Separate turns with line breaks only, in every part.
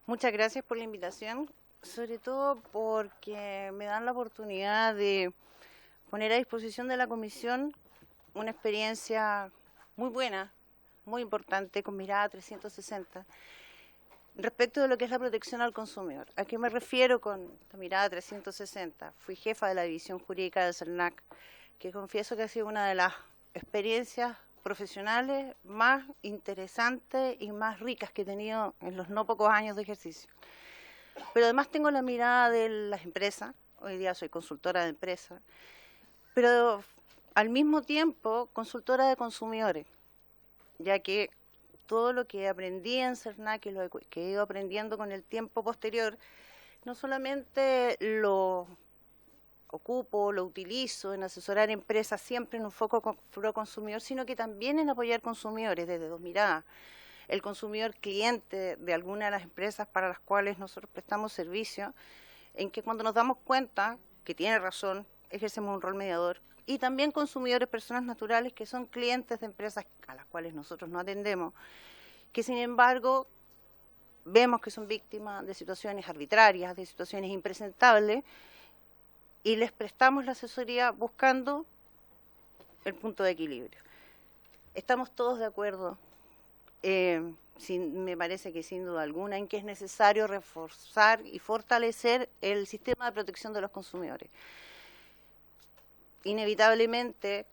Muchas gracias por la invitación, sobre todo porque me dan la oportunidad de poner a disposición de la comisión una experiencia muy buena, muy importante, con mirada 360, respecto de lo que es la protección al consumidor. ¿A qué me refiero con la mirada 360? Fui jefa de la división jurídica del CERNAC, que confieso que ha sido una de las experiencias profesionales más interesantes y más ricas que he tenido en los no pocos años de ejercicio. Pero además tengo la mirada de las empresas, hoy día soy consultora de empresas, pero al mismo tiempo consultora de consumidores, ya que todo lo que aprendí en CERNAC y lo que he ido aprendiendo con el tiempo posterior, no solamente lo ocupo, lo utilizo en asesorar empresas siempre en un foco pro consumidor, sino que también en apoyar consumidores desde dos miradas. El consumidor cliente de alguna de las empresas para las cuales nosotros prestamos servicio, en que cuando nos damos cuenta que tiene razón, ejercemos un rol mediador, y también consumidores, personas naturales que son clientes de empresas a las cuales nosotros no atendemos, que sin embargo vemos que son víctimas de situaciones arbitrarias, de situaciones impresentables, y les prestamos la asesoría buscando el punto de equilibrio. Estamos todos de acuerdo, me parece que sin duda alguna, en que es necesario reforzar y fortalecer el sistema de protección de los consumidores. Inevitablemente,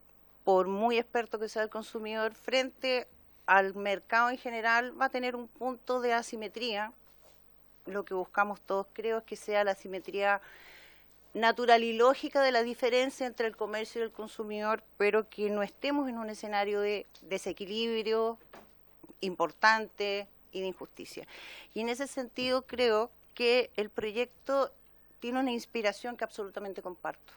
por muy experto que sea el consumidor, frente al mercado en general va a tener un punto de asimetría. Lo que buscamos todos, creo, es que sea la asimetría natural y lógica de la diferencia entre el comercio y el consumidor, pero que no estemos en un escenario de desequilibrio importante y de injusticia. Y en ese sentido creo que el proyecto tiene una inspiración que absolutamente comparto.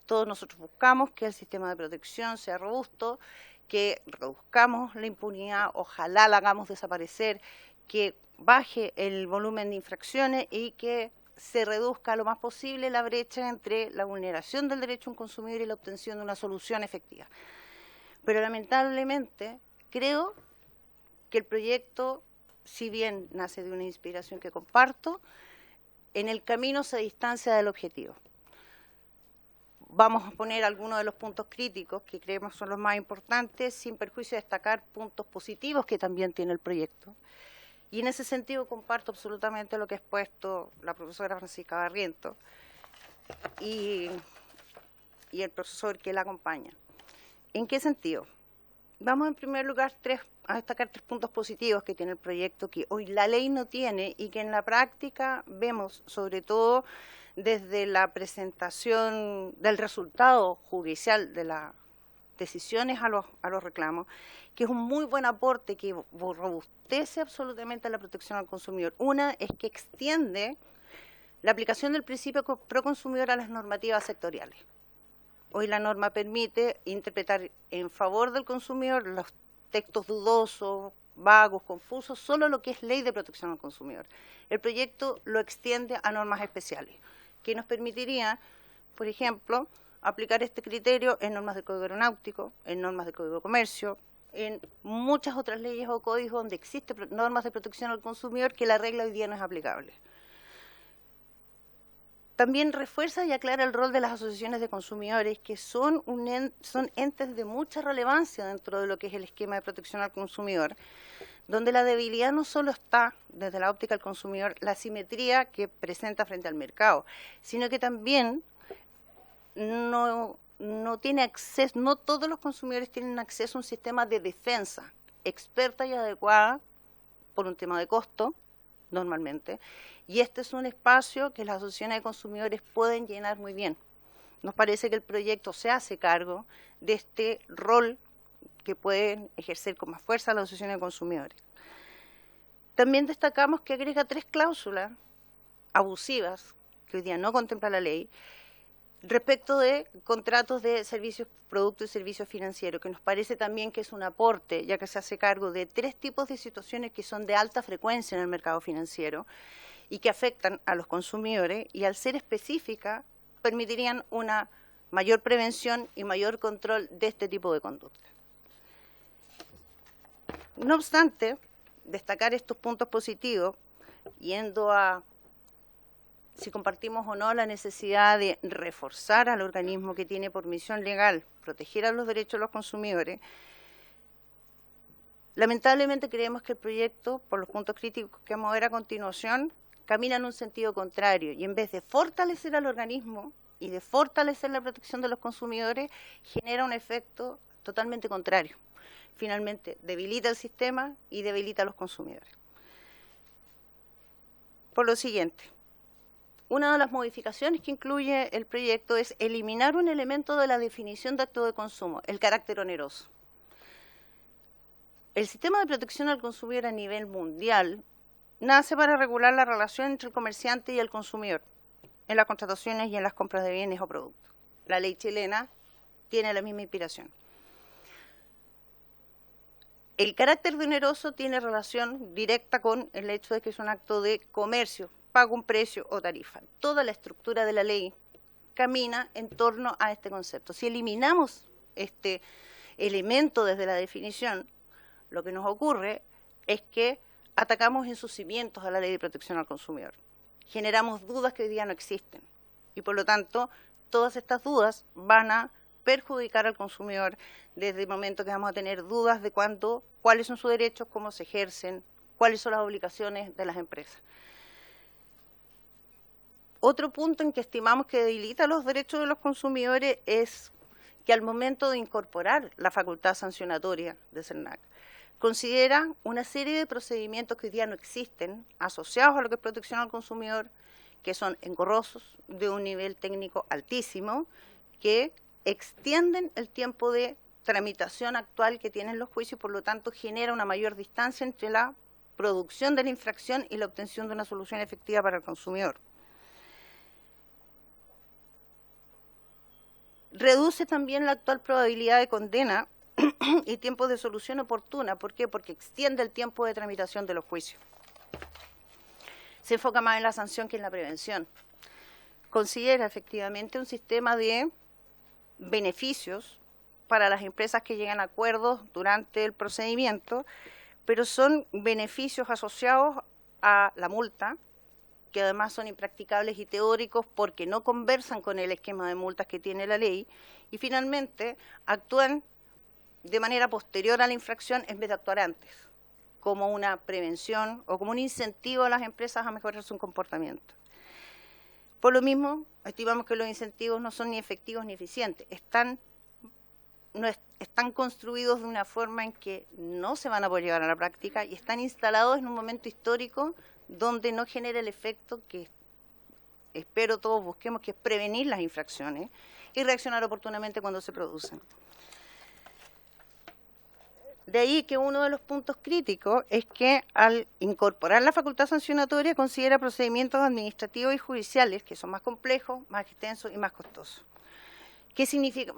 Todos nosotros buscamos que el sistema de protección sea robusto, que reduzcamos la impunidad, ojalá la hagamos desaparecer, que baje el volumen de infracciones y que se reduzca lo más posible la brecha entre la vulneración del derecho a un consumidor y la obtención de una solución efectiva. Pero lamentablemente creo que el proyecto, si bien nace de una inspiración que comparto, en el camino se distancia del objetivo. Vamos a poner algunos de los puntos críticos que creemos son los más importantes, sin perjuicio de destacar puntos positivos que también tiene el proyecto. Y en ese sentido comparto absolutamente lo que ha expuesto la profesora Francisca Barrientos y el profesor que la acompaña. ¿En qué sentido? Vamos en primer lugar a destacar tres puntos positivos que tiene el proyecto que hoy la ley no tiene y que en la práctica vemos sobre todo desde la presentación del resultado judicial de las decisiones a los reclamos, que es un muy buen aporte que robustece absolutamente la protección al consumidor. Una es que extiende la aplicación del principio pro consumidor a las normativas sectoriales. Hoy la norma permite interpretar en favor del consumidor los textos dudosos, vagos, confusos, solo lo que es ley de protección al consumidor. El proyecto lo extiende a normas especiales, que nos permitiría, por ejemplo, aplicar este criterio en normas del Código Aeronáutico, en normas del Código de Comercio, en muchas otras leyes o códigos donde existen normas de protección al consumidor que la regla hoy día no es aplicable. También refuerza y aclara el rol de las asociaciones de consumidores, que son entes de mucha relevancia dentro de lo que es el esquema de protección al consumidor, donde la debilidad no solo está, desde la óptica del consumidor, la asimetría que presenta frente al mercado, sino que también no tiene acceso, no todos los consumidores tienen acceso a un sistema de defensa experta y adecuada por un tema de costo, normalmente, y este es un espacio que las asociaciones de consumidores pueden llenar muy bien. Nos parece que el proyecto se hace cargo de este rol que pueden ejercer con más fuerza las asociaciones de consumidores. También destacamos que agrega 3 cláusulas abusivas, que hoy día no contempla la ley, respecto de contratos de servicios, productos y servicios financieros, que nos parece también que es un aporte, ya que se hace cargo de 3 tipos de situaciones que son de alta frecuencia en el mercado financiero y que afectan a los consumidores, y al ser específica permitirían una mayor prevención y mayor control de este tipo de conducta. No obstante, destacar estos puntos positivos, yendo a si compartimos o no la necesidad de reforzar al organismo que tiene por misión legal proteger a los derechos de los consumidores, lamentablemente creemos que el proyecto, por los puntos críticos que vamos a ver a continuación, camina en un sentido contrario y en vez de fortalecer al organismo y de fortalecer la protección de los consumidores, genera un efecto totalmente contrario. Finalmente, debilita el sistema y debilita a los consumidores. Por lo siguiente, una de las modificaciones que incluye el proyecto es eliminar un elemento de la definición de acto de consumo, el carácter oneroso. El sistema de protección al consumidor a nivel mundial nace para regular la relación entre el comerciante y el consumidor en las contrataciones y en las compras de bienes o productos. La ley chilena tiene la misma inspiración. El carácter de oneroso tiene relación directa con el hecho de que es un acto de comercio, paga un precio o tarifa. Toda la estructura de la ley camina en torno a este concepto. Si eliminamos este elemento desde la definición, lo que nos ocurre es que atacamos en sus cimientos a la ley de protección al consumidor. Generamos dudas que hoy día no existen y por lo tanto todas estas dudas van a perjudicar al consumidor desde el momento que vamos a tener dudas de cuáles son sus derechos, cómo se ejercen, cuáles son las obligaciones de las empresas. Otro punto en que estimamos que debilita los derechos de los consumidores es que al momento de incorporar la facultad sancionatoria de CERNAC, considera una serie de procedimientos que hoy día no existen, asociados a lo que es protección al consumidor, que son engorrosos, de un nivel técnico altísimo, que extienden el tiempo de tramitación actual que tienen los juicios y por lo tanto genera una mayor distancia entre la producción de la infracción y la obtención de una solución efectiva para el consumidor. Reduce también la actual probabilidad de condena y tiempo de solución oportuna. ¿Por qué? Porque extiende el tiempo de tramitación de los juicios. Se enfoca más en la sanción que en la prevención. Considera efectivamente un sistema de beneficios para las empresas que llegan a acuerdos durante el procedimiento, pero son beneficios asociados a la multa, que además son impracticables y teóricos porque no conversan con el esquema de multas que tiene la ley, y finalmente actúan de manera posterior a la infracción en vez de actuar antes, como una prevención o como un incentivo a las empresas a mejorar su comportamiento. Por lo mismo, estimamos que los incentivos no son ni efectivos ni eficientes, están construidos de una forma en que no se van a poder llevar a la práctica y están instalados en un momento histórico donde no genera el efecto que espero todos busquemos, que es prevenir las infracciones y reaccionar oportunamente cuando se producen. De ahí que uno de los puntos críticos es que al incorporar la facultad sancionatoria considera procedimientos administrativos y judiciales que son más complejos, más extensos y más costosos. ¿Qué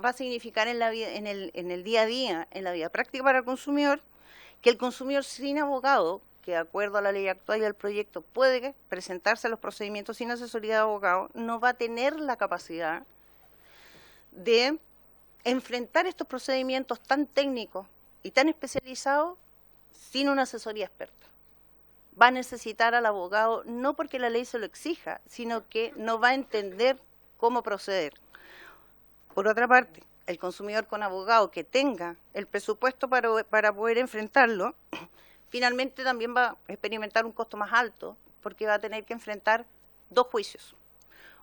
va a significar en el día a día, en la vida práctica para el consumidor? Que el consumidor sin abogado, que de acuerdo a la ley actual y al proyecto puede presentarse a los procedimientos sin asesoría de abogado, no va a tener la capacidad de enfrentar estos procedimientos tan técnicos y tan especializado sin una asesoría experta. Va a necesitar al abogado no porque la ley se lo exija, sino que no va a entender cómo proceder. Por otra parte, el consumidor con abogado que tenga el presupuesto para poder enfrentarlo, finalmente también va a experimentar un costo más alto porque va a tener que enfrentar 2 juicios.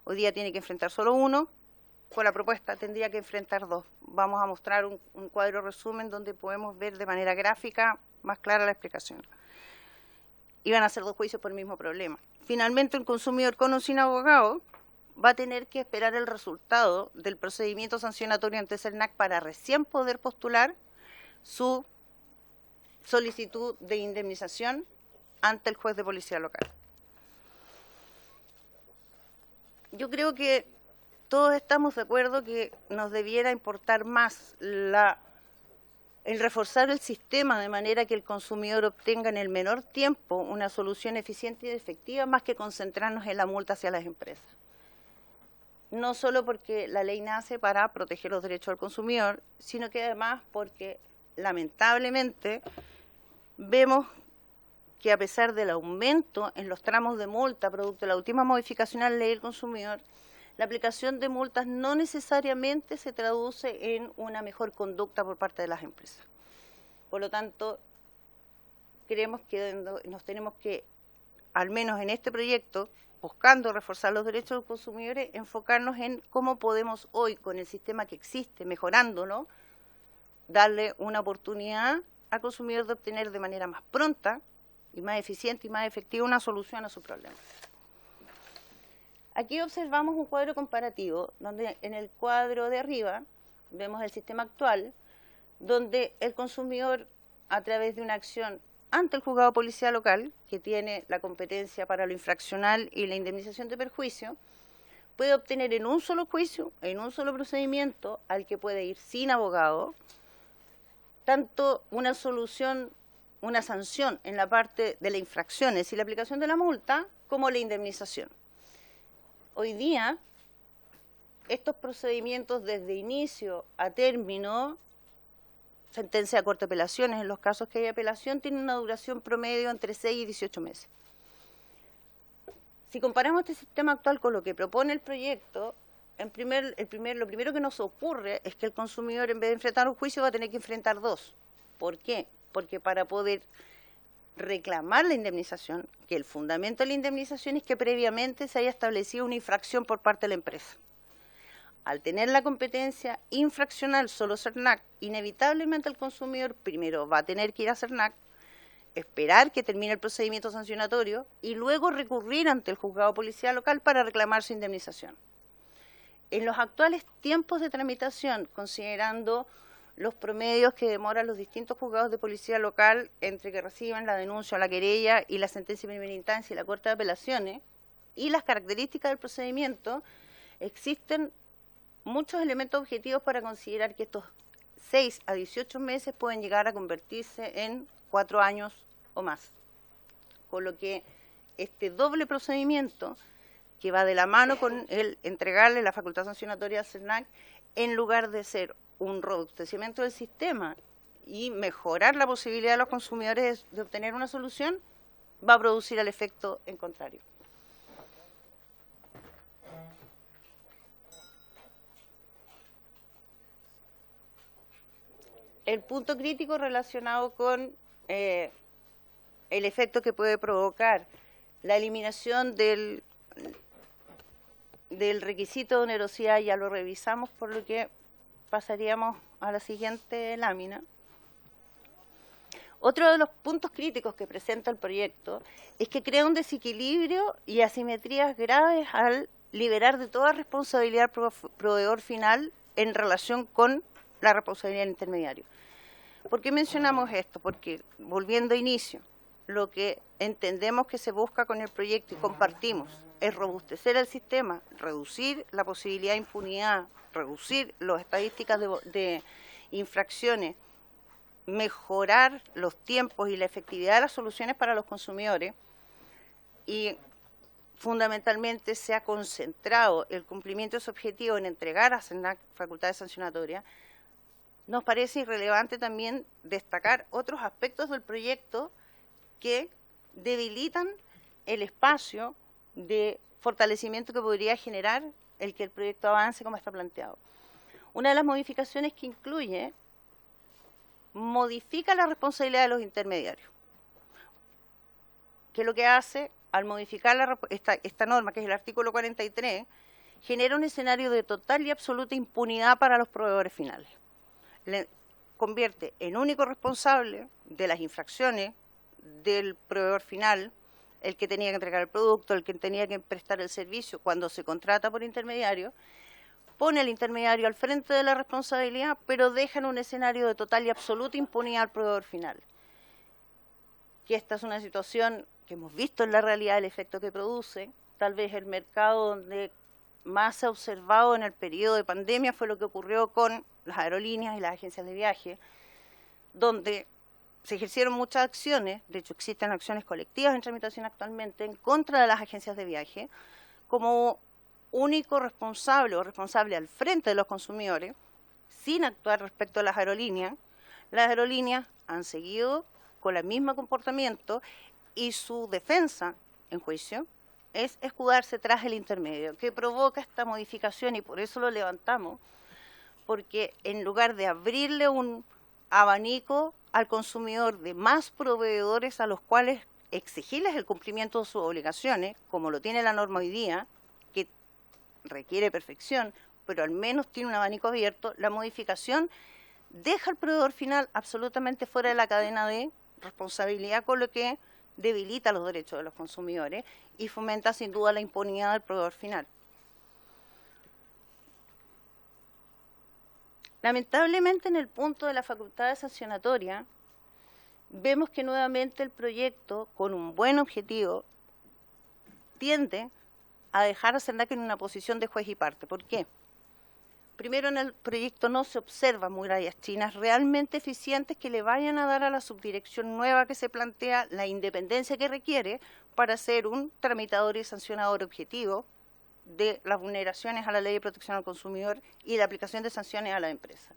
Hoy día tiene que enfrentar solo uno. Con la propuesta tendría que enfrentar 2. Vamos a mostrar un cuadro resumen donde podemos ver de manera gráfica más clara la explicación. Y van a ser 2 juicios por el mismo problema. Finalmente, el consumidor con o sin abogado va a tener que esperar el resultado del procedimiento sancionatorio ante CERNAC para recién poder postular su solicitud de indemnización ante el juez de policía local. Yo creo que todos estamos de acuerdo que nos debiera importar más el reforzar el sistema de manera que el consumidor obtenga en el menor tiempo una solución eficiente y efectiva, más que concentrarnos en la multa hacia las empresas. No solo porque la ley nace para proteger los derechos del consumidor, sino que además porque lamentablemente vemos que a pesar del aumento en los tramos de multa producto de la última modificación a la ley del consumidor, la aplicación de multas no necesariamente se traduce en una mejor conducta por parte de las empresas. Por lo tanto, creemos que nos tenemos que, al menos en este proyecto, buscando reforzar los derechos de los consumidores, enfocarnos en cómo podemos hoy, con el sistema que existe, mejorándolo, darle una oportunidad al consumidor de obtener de manera más pronta y más eficiente y más efectiva una solución a su problema. Aquí observamos un cuadro comparativo, donde en el cuadro de arriba vemos el sistema actual, donde el consumidor, a través de una acción ante el juzgado policial local, que tiene la competencia para lo infraccional y la indemnización de perjuicio, puede obtener en un solo juicio, en un solo procedimiento, al que puede ir sin abogado, tanto una solución, una sanción en la parte de las infracciones y la aplicación de la multa, como la indemnización. Hoy día, estos procedimientos desde inicio a término, sentencia de corte de apelaciones, en los casos que hay apelación, tienen una duración promedio entre 6 y 18 meses. Si comparamos este sistema actual con lo que propone el proyecto, lo primero que nos ocurre es que el consumidor, en vez de enfrentar un juicio, va a tener que enfrentar dos. ¿Por qué? Porque para poder reclamar la indemnización, que el fundamento de la indemnización es que previamente se haya establecido una infracción por parte de la empresa. Al tener la competencia infraccional solo CERNAC, inevitablemente el consumidor primero va a tener que ir a CERNAC, esperar que termine el procedimiento sancionatorio y luego recurrir ante el juzgado policial local para reclamar su indemnización. En los actuales tiempos de tramitación, considerando los promedios que demoran los distintos juzgados de policía local entre que reciban la denuncia o la querella y la sentencia de primera instancia y la Corte de Apelaciones, y las características del procedimiento, existen muchos elementos objetivos para considerar que estos 6 a 18 meses pueden llegar a convertirse en 4 años o más. Con lo que este doble procedimiento, que va de la mano con el entregarle la facultad sancionatoria a CERNAC, en lugar de ser un robustecimiento del sistema y mejorar la posibilidad de los consumidores de obtener una solución, va a producir el efecto en contrario. El punto crítico relacionado con el efecto que puede provocar la eliminación del requisito de onerosidad ya lo revisamos, por lo que pasaríamos a la siguiente lámina. Otro de los puntos críticos que presenta el proyecto es que crea un desequilibrio y asimetrías graves al liberar de toda responsabilidad al proveedor final en relación con la responsabilidad del intermediario. ¿Por qué mencionamos esto? Porque, volviendo a inicio, lo que entendemos que se busca con el proyecto y compartimos es robustecer el sistema, reducir la posibilidad de impunidad, reducir las estadísticas de infracciones, mejorar los tiempos y la efectividad de las soluciones para los consumidores, y fundamentalmente se ha concentrado el cumplimiento de ese objetivo en entregar a CERNAC facultades sancionatorias. Nos parece irrelevante también destacar otros aspectos del proyecto que debilitan el espacio de fortalecimiento que podría generar el que el proyecto avance como está planteado. Una de las modificaciones que incluye modifica la responsabilidad de los intermediarios. ¿Qué es lo que hace? Al modificar esta norma, que es el artículo 43, genera un escenario de total y absoluta impunidad para los proveedores finales. Le convierte en único responsable de las infracciones del proveedor final, el que tenía que entregar el producto, el que tenía que prestar el servicio cuando se contrata por intermediario, pone al intermediario al frente de la responsabilidad, pero deja en un escenario de total y absoluta impunidad al proveedor final. Que esta es una situación que hemos visto en la realidad, el efecto que produce. Tal vez el mercado donde más se ha observado en el periodo de pandemia fue lo que ocurrió con las aerolíneas y las agencias de viaje, donde se ejercieron muchas acciones. De hecho existen acciones colectivas en tramitación actualmente en contra de las agencias de viaje, como único responsable o responsable al frente de los consumidores, sin actuar respecto a las aerolíneas. Las aerolíneas han seguido con el mismo comportamiento y su defensa en juicio es escudarse tras el intermedio, que provoca esta modificación, y por eso lo levantamos, porque en lugar de abrirle un abanico al consumidor de más proveedores a los cuales exigirles el cumplimiento de sus obligaciones, como lo tiene la norma hoy día, que requiere perfección, pero al menos tiene un abanico abierto, la modificación deja al proveedor final absolutamente fuera de la cadena de responsabilidad, con lo que debilita los derechos de los consumidores y fomenta sin duda la impunidad del proveedor final. Lamentablemente, en el punto de la facultad sancionatoria, vemos que nuevamente el proyecto, con un buen objetivo, tiende a dejar a Senac en una posición de juez y parte. ¿Por qué? Primero, en el proyecto no se observan murallas chinas realmente eficientes que le vayan a dar a la subdirección nueva que se plantea la independencia que requiere para ser un tramitador y sancionador objetivo de las vulneraciones a la Ley de Protección al Consumidor y de aplicación de sanciones a la empresa.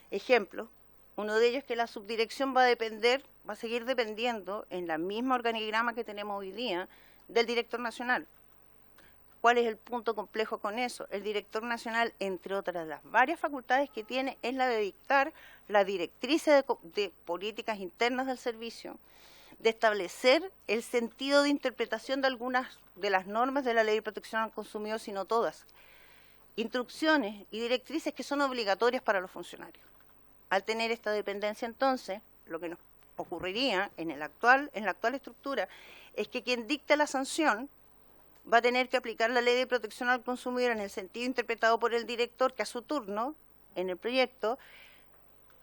Ejemplo, uno de ellos es que la subdirección va a seguir dependiendo en la misma organigrama que tenemos hoy día del director nacional. ¿Cuál es el punto complejo con eso? El director nacional, entre otras las varias facultades que tiene, es la de dictar las directrices de políticas internas del servicio, de establecer el sentido de interpretación de algunas de las normas de la Ley de Protección al Consumidor, si no todas, instrucciones y directrices que son obligatorias para los funcionarios. Al tener esta dependencia, entonces, lo que nos ocurriría en la actual estructura es que quien dicta la sanción va a tener que aplicar la Ley de Protección al Consumidor en el sentido interpretado por el director, que a su turno, en el proyecto,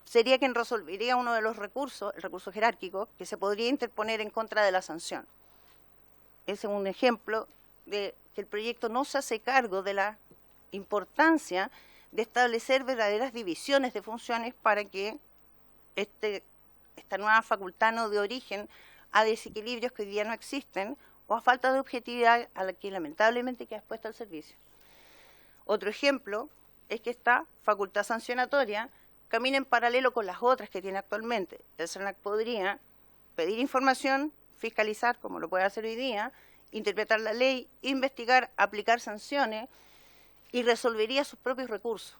sería quien resolvería uno de los recursos, el recurso jerárquico, que se podría interponer en contra de la sanción. Ese es un ejemplo de que el proyecto no se hace cargo de la importancia de establecer verdaderas divisiones de funciones para que esta nueva facultad no dé origen a desequilibrios que hoy día no existen o a falta de objetividad a la que lamentablemente queda expuesta al servicio. Otro ejemplo es que esta facultad sancionatoria camina en paralelo con las otras que tiene actualmente. El Senac podría pedir información, fiscalizar, como lo puede hacer hoy día, interpretar la ley, investigar, aplicar sanciones y resolvería sus propios recursos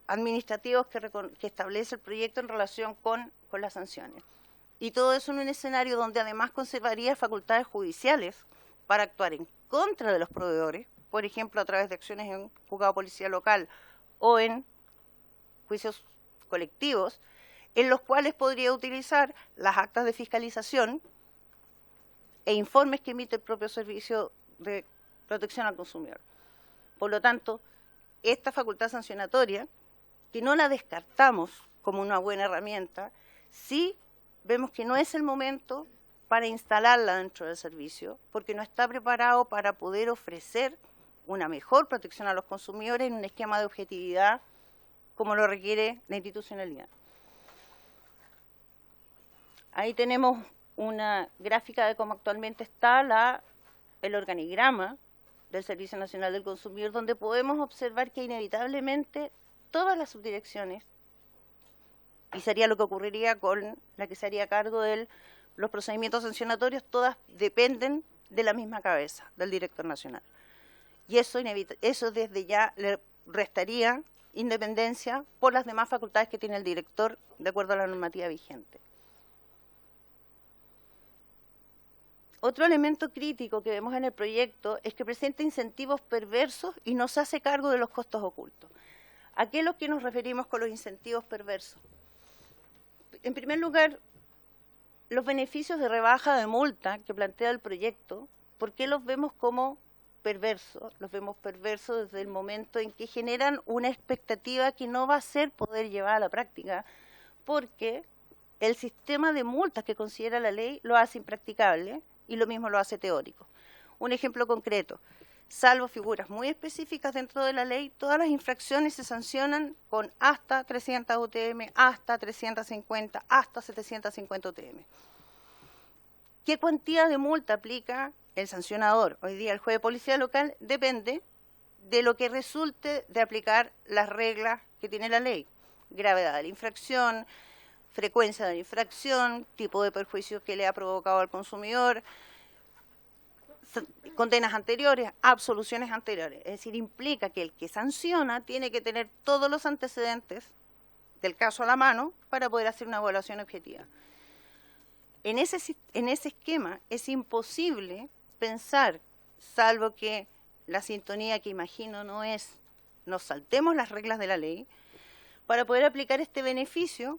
administrativos que establece el proyecto en relación con las sanciones. Y todo eso en un escenario donde además conservaría facultades judiciales para actuar en contra de los proveedores, por ejemplo, a través de acciones en juzgado de policía local o en juicios colectivos, en los cuales podría utilizar las actas de fiscalización e informes que emite el propio Servicio de Protección al Consumidor. Por lo tanto, esta facultad sancionatoria, que no la descartamos como una buena herramienta, sí vemos que no es el momento para instalarla dentro del servicio, porque no está preparado para poder ofrecer una mejor protección a los consumidores en un esquema de objetividad como lo requiere la institucionalidad. Ahí tenemos una gráfica de cómo actualmente está el organigrama del Servicio Nacional del Consumidor, donde podemos observar que inevitablemente todas las subdirecciones, y sería lo que ocurriría con la que se haría cargo de los procedimientos sancionatorios, todas dependen de la misma cabeza, del director nacional. Y eso desde ya le restaría independencia por las demás facultades que tiene el director de acuerdo a la normativa vigente. Otro elemento crítico que vemos en el proyecto es que presenta incentivos perversos y no se hace cargo de los costos ocultos. ¿A qué es lo que nos referimos con los incentivos perversos? En primer lugar, los beneficios de rebaja de multa que plantea el proyecto, ¿por qué los vemos como perversos? Los vemos perversos desde el momento en que generan una expectativa que no va a ser poder llevar a la práctica, porque el sistema de multas que considera la ley lo hace impracticable y lo mismo lo hace teórico. Un ejemplo concreto: salvo figuras muy específicas dentro de la ley, todas las infracciones se sancionan con hasta 300 UTM, hasta 350, hasta 750 UTM. ¿Qué cuantía de multa aplica el sancionador? Hoy día el juez de policía local depende de lo que resulte de aplicar las reglas que tiene la ley. Gravedad de la infracción, frecuencia de la infracción, tipo de perjuicio que le ha provocado al consumidor, condenas anteriores, absoluciones anteriores. Es decir, implica que el que sanciona tiene que tener todos los antecedentes del caso a la mano para poder hacer una evaluación objetiva. En ese esquema es imposible pensar, salvo que la sintonía que imagino no es nos saltemos las reglas de la ley, para poder aplicar este beneficio,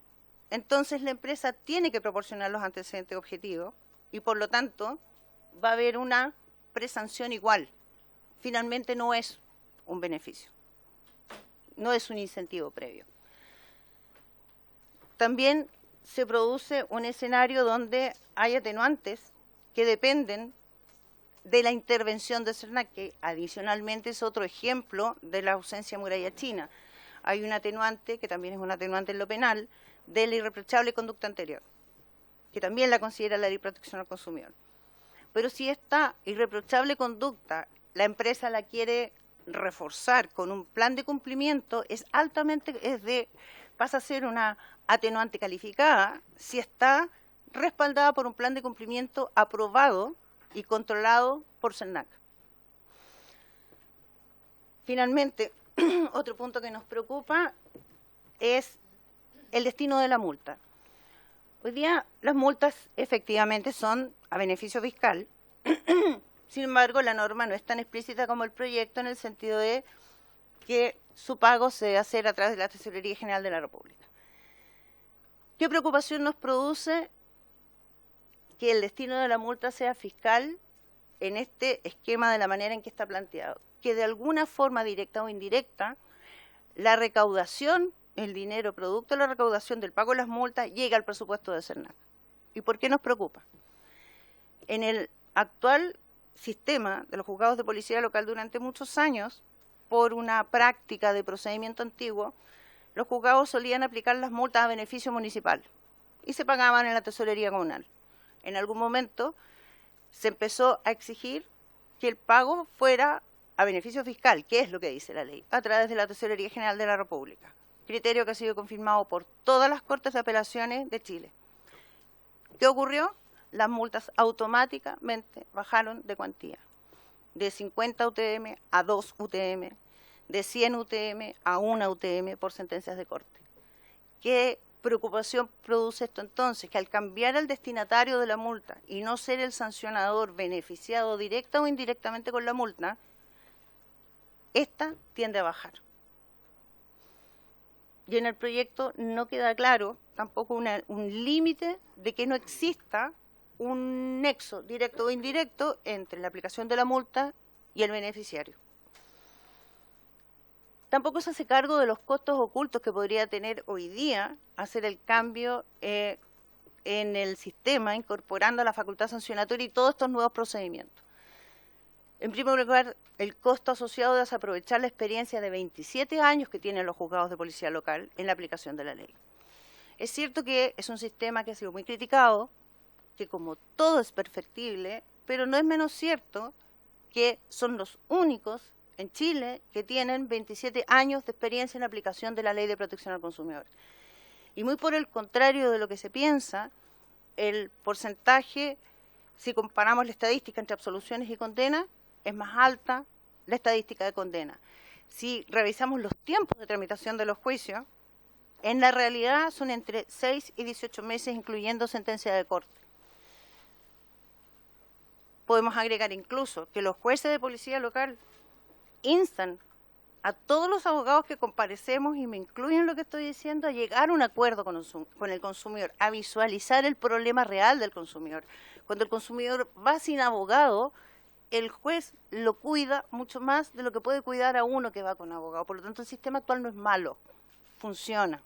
entonces la empresa tiene que proporcionar los antecedentes objetivos y por lo tanto va a haber una presanción igual. Finalmente no es un beneficio, no es un incentivo previo. También se produce un escenario donde hay atenuantes que dependen de la intervención de CERNAC, que adicionalmente es otro ejemplo de la ausencia de muralla china. Hay un atenuante, que también es un atenuante en lo penal, de la irreprochable conducta anterior, que también la considera la ley de protección al consumidor. Pero si esta irreprochable conducta la empresa la quiere reforzar con un plan de cumplimiento, pasa a ser una atenuante calificada si está respaldada por un plan de cumplimiento aprobado y controlado por CERNAC. Finalmente, otro punto que nos preocupa es el destino de la multa. Hoy día las multas efectivamente son a beneficio fiscal, sin embargo la norma no es tan explícita como el proyecto en el sentido de que su pago se debe hacer a través de la Tesorería General de la República. ¿Qué preocupación nos produce que el destino de la multa sea fiscal en este esquema de la manera en que está planteado? Que de alguna forma directa o indirecta la recaudación, el dinero producto de la recaudación del pago de las multas llega al presupuesto de CERNAC. ¿Y por qué nos preocupa? En el actual sistema de los juzgados de policía local durante muchos años, por una práctica de procedimiento antiguo, los juzgados solían aplicar las multas a beneficio municipal y se pagaban en la tesorería comunal. En algún momento se empezó a exigir que el pago fuera a beneficio fiscal, que es lo que dice la ley, a través de la Tesorería General de la República, criterio que ha sido confirmado por todas las Cortes de Apelaciones de Chile. ¿Qué ocurrió? Las multas automáticamente bajaron de cuantía, de 50 UTM a 2 UTM, de 100 UTM a 1 UTM por sentencias de corte. ¿Qué preocupación produce esto entonces? Que al cambiar el destinatario de la multa y no ser el sancionador beneficiado directa o indirectamente con la multa, esta tiende a bajar. Y en el proyecto no queda claro tampoco un límite de que no exista un nexo directo o indirecto entre la aplicación de la multa y el beneficiario. Tampoco se hace cargo de los costos ocultos que podría tener hoy día hacer el cambio en el sistema, incorporando la facultad sancionatoria y todos estos nuevos procedimientos. En primer lugar, el costo asociado de desaprovechar la experiencia de 27 años que tienen los juzgados de policía local en la aplicación de la ley. Es cierto que es un sistema que ha sido muy criticado, que como todo es perfectible, pero no es menos cierto que son los únicos en Chile que tienen 27 años de experiencia en la aplicación de la Ley de Protección al Consumidor. Y muy por el contrario de lo que se piensa, el porcentaje, si comparamos la estadística entre absoluciones y condenas, es más alta la estadística de condena. Si revisamos los tiempos de tramitación de los juicios, en la realidad son entre 6 y 18 meses, incluyendo sentencia de corte. Podemos agregar incluso que los jueces de policía local instan a todos los abogados que comparecemos, y me incluyo en lo que estoy diciendo, a llegar a un acuerdo con el consumidor, a visualizar el problema real del consumidor. Cuando el consumidor va sin abogado, el juez lo cuida mucho más de lo que puede cuidar a uno que va con abogado. Por lo tanto, el sistema actual no es malo, funciona.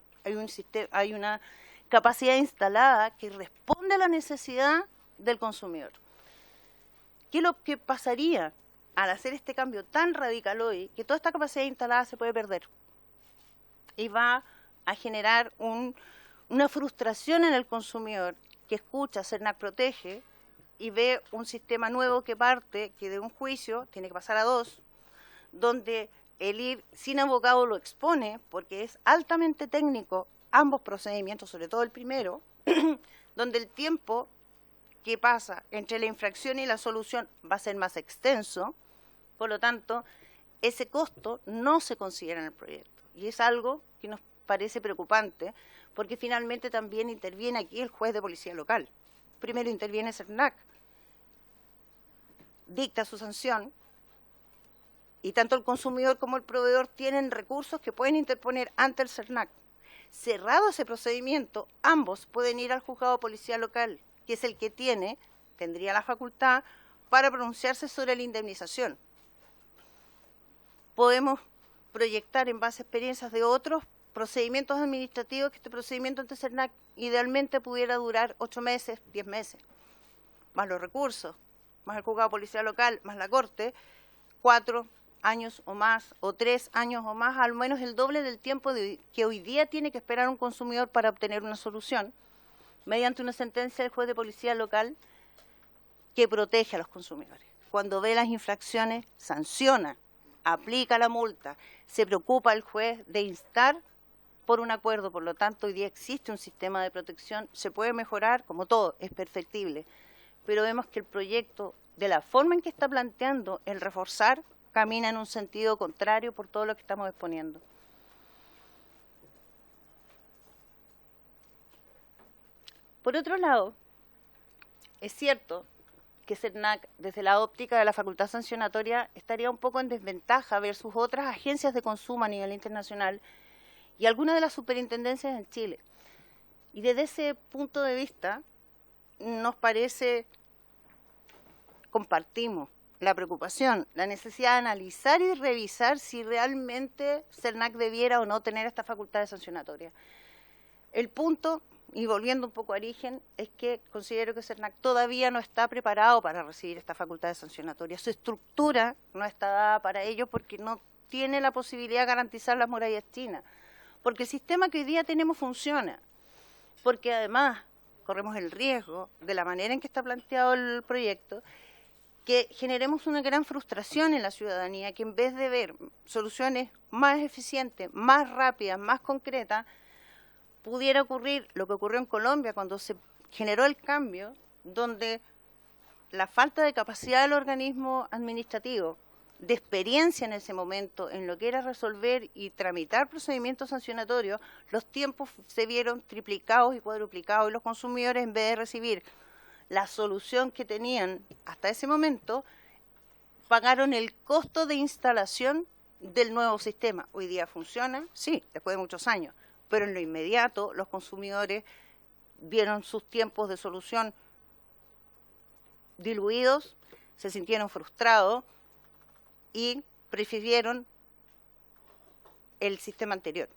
Hay una capacidad instalada que responde a la necesidad del consumidor. ¿Qué es lo que pasaría al hacer este cambio tan radical hoy? Que toda esta capacidad instalada se puede perder y va a generar una frustración en el consumidor que escucha CERNAC Protege y ve un sistema nuevo que parte, que de un juicio tiene que pasar a 2, donde el ir sin abogado lo expone, porque es altamente técnico ambos procedimientos, sobre todo el primero, donde el tiempo que pasa entre la infracción y la solución va a ser más extenso, por lo tanto, ese costo no se considera en el proyecto. Y es algo que nos parece preocupante, porque finalmente también interviene aquí el juez de policía local. Primero interviene CERNAC, dicta su sanción, y tanto el consumidor como el proveedor tienen recursos que pueden interponer ante el CERNAC. Cerrado ese procedimiento, ambos pueden ir al juzgado de policía local, que es el que tendría la facultad para pronunciarse sobre la indemnización. Podemos proyectar en base a experiencias de otros procedimientos administrativos que este procedimiento ante CERNAC idealmente pudiera durar 8 meses, 10 meses, más los recursos, más el juzgado de policía local, más la corte, 4 años o más, o 3 años o más, al menos el doble del tiempo que hoy día tiene que esperar un consumidor para obtener una solución, mediante una sentencia del juez de policía local que protege a los consumidores. Cuando ve las infracciones, sanciona, aplica la multa, se preocupa el juez de instar por un acuerdo. Por lo tanto, hoy día existe un sistema de protección, se puede mejorar, como todo, es perfectible, pero vemos que el proyecto, de la forma en que está planteando el reforzar, camina en un sentido contrario por todo lo que estamos exponiendo. Por otro lado, es cierto que CERNAC, desde la óptica de la facultad sancionatoria, estaría un poco en desventaja versus otras agencias de consumo a nivel internacional y algunas de las superintendencias en Chile. Y desde ese punto de vista, nos parece, compartimos la preocupación, la necesidad de analizar y revisar si realmente CERNAC debiera o no tener esta facultad sancionatoria. El punto, y volviendo un poco a origen, es que considero que CERNAC todavía no está preparado para recibir esta facultad sancionatoria. Su estructura no está dada para ello porque no tiene la posibilidad de garantizar las murallas chinas, porque el sistema que hoy día tenemos funciona, porque además corremos el riesgo, de la manera en que está planteado el proyecto, que generemos una gran frustración en la ciudadanía, que en vez de ver soluciones más eficientes, más rápidas, más concretas, pudiera ocurrir lo que ocurrió en Colombia cuando se generó el cambio, donde la falta de capacidad del organismo administrativo, de experiencia en ese momento en lo que era resolver y tramitar procedimientos sancionatorios, los tiempos se vieron triplicados y cuadruplicados, y los consumidores, en vez de recibir la solución que tenían hasta ese momento, pagaron el costo de instalación del nuevo sistema. Hoy día funciona, sí, después de muchos años, pero en lo inmediato los consumidores vieron sus tiempos de solución diluidos, se sintieron frustrados y prefirieron el sistema anterior.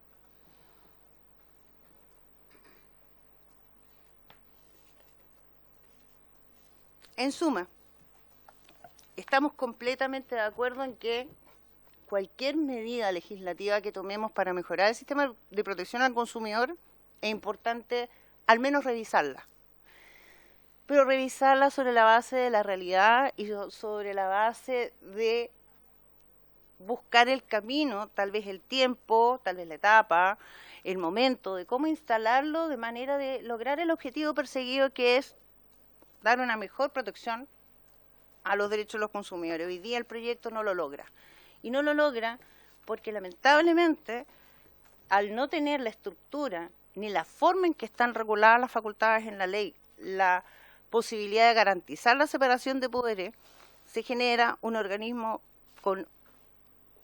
En suma, estamos completamente de acuerdo en que cualquier medida legislativa que tomemos para mejorar el sistema de protección al consumidor es importante al menos revisarla. Pero revisarla sobre la base de la realidad y sobre la base de buscar el camino, tal vez el tiempo, tal vez la etapa, el momento de cómo instalarlo de manera de lograr el objetivo perseguido, que es dar una mejor protección a los derechos de los consumidores. Hoy día el proyecto no lo logra. Y no lo logra porque lamentablemente, al no tener la estructura ni la forma en que están reguladas las facultades en la ley, la posibilidad de garantizar la separación de poderes, se genera un organismo con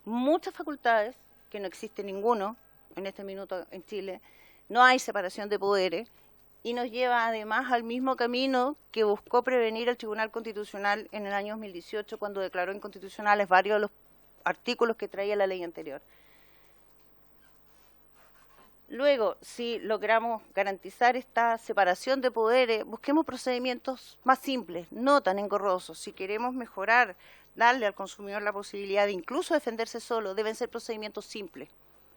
muchas facultades, que no existe ninguno en este minuto en Chile, no hay separación de poderes, y nos lleva además al mismo camino que buscó prevenir el Tribunal Constitucional en el año 2018, cuando declaró inconstitucionales varios de los artículos que traía la ley anterior. Luego, si logramos garantizar esta separación de poderes, busquemos procedimientos más simples, no tan engorrosos. Si queremos mejorar, darle al consumidor la posibilidad de incluso defenderse solo, deben ser procedimientos simples,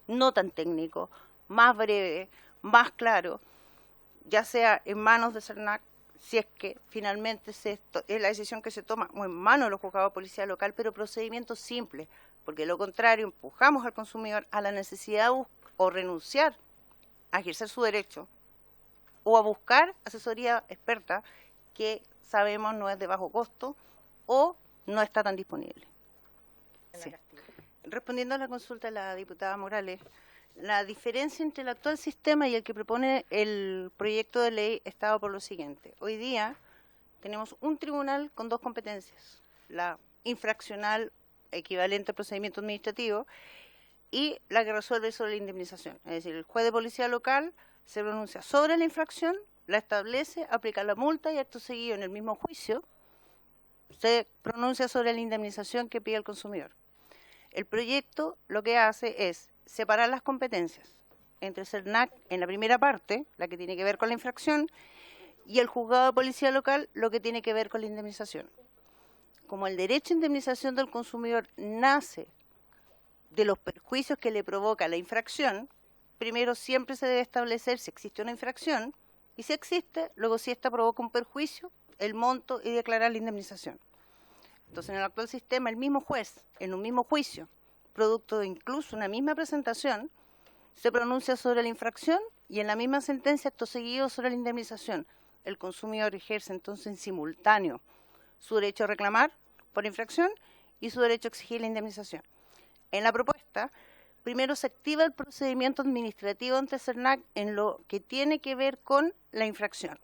no tan técnicos, más breves, más claros, ya sea en manos de CERNAC, si es que finalmente es la decisión que se toma, o en manos de los juzgados de policía local, pero procedimientos simples, porque de lo contrario empujamos al consumidor a la necesidad o renunciar a ejercer su derecho o a buscar asesoría experta que sabemos no es de bajo costo o no está tan disponible. Sí. Respondiendo a la consulta de la diputada Morales, la diferencia entre el actual sistema y el que propone el proyecto de ley estaba por lo siguiente. Hoy día tenemos un tribunal con dos competencias, la infraccional equivalente al procedimiento administrativo y la que resuelve sobre la indemnización. Es decir, el juez de policía local se pronuncia sobre la infracción, la establece, aplica la multa y acto seguido en el mismo juicio se pronuncia sobre la indemnización que pide el consumidor. El proyecto lo que hace es separar las competencias entre el CERNAC en la primera parte, la que tiene que ver con la infracción, y el juzgado de policía local, lo que tiene que ver con la indemnización. Como el derecho a indemnización del consumidor nace de los perjuicios que le provoca la infracción, primero siempre se debe establecer si existe una infracción, y si existe, luego si esta provoca un perjuicio, el monto y declarar la indemnización. Entonces, en el actual sistema, el mismo juez, en un mismo juicio, producto de incluso una misma presentación, se pronuncia sobre la infracción y en la misma sentencia, acto seguido, sobre la indemnización. El consumidor ejerce entonces en simultáneo su derecho a reclamar por infracción y su derecho a exigir la indemnización. En la propuesta, primero se activa el procedimiento administrativo ante CERNAC en lo que tiene que ver con la infracción.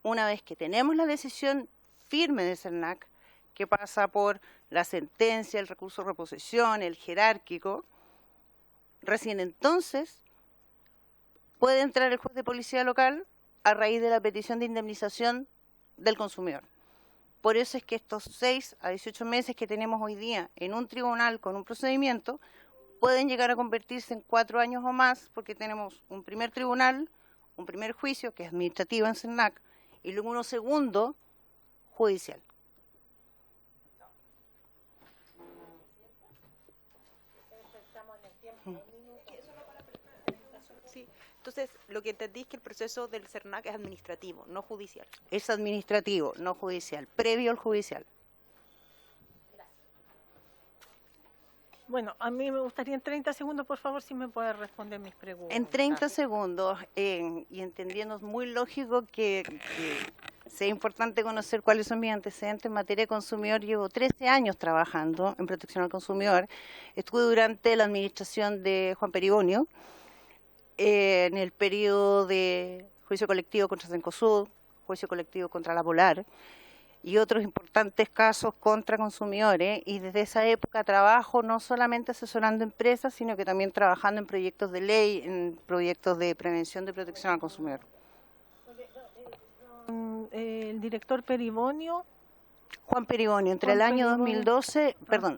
Una vez que tenemos la decisión firme de CERNAC, que pasa por la sentencia, el recurso de reposición, el jerárquico, recién entonces puede entrar el juez de policía local a raíz de la petición de indemnización del consumidor. Por eso es que estos 6 a 18 meses que tenemos hoy día en un tribunal con un procedimiento pueden llegar a convertirse en 4 años o más, porque tenemos un primer tribunal, un primer juicio, que es administrativo en CERNAC, y luego uno segundo, judicial.
Sí. Entonces, lo que entendí es que el proceso del CERNAC es administrativo, no judicial.
Es administrativo, no judicial, previo al judicial.
Bueno, a mí me gustaría en 30 segundos, por favor, si me puede responder mis preguntas.
En 30 segundos, y entendiendo, es muy lógico que sea importante conocer cuáles son mis antecedentes en materia de consumidor. Llevo 13 años trabajando en protección al consumidor. Estuve durante la administración de Juan Peribonio, en el periodo de juicio colectivo contra Cencosud, juicio colectivo contra la Polar, y otros importantes casos contra consumidores, y desde esa época trabajo no solamente asesorando empresas, sino que también trabajando en proyectos de ley, en proyectos de prevención de protección al consumidor.
El director Peribonio.
Juan Peribonio, entre el año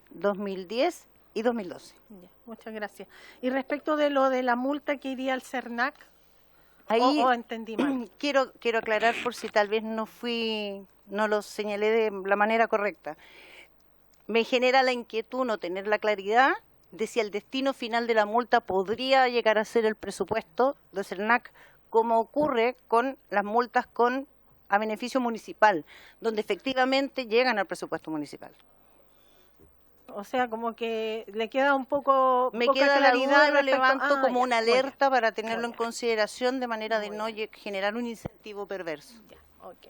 2010 y 2012.
Ya, muchas gracias. Y respecto de lo de la multa que iría al CERNAC,
ahí
o entendí mal.
Quiero aclarar por si tal vez no lo señalé de la manera correcta. Me genera la inquietud no tener la claridad de si el destino final de la multa podría llegar a ser el presupuesto de CERNAC, como ocurre con las multas a beneficio municipal, donde efectivamente llegan al presupuesto municipal.
O sea, como que le queda un poco
Me queda la duda, lo levanto como una alerta para tenerlo en
bien.
consideración de manera de no generar un incentivo perverso.
Ya, ok.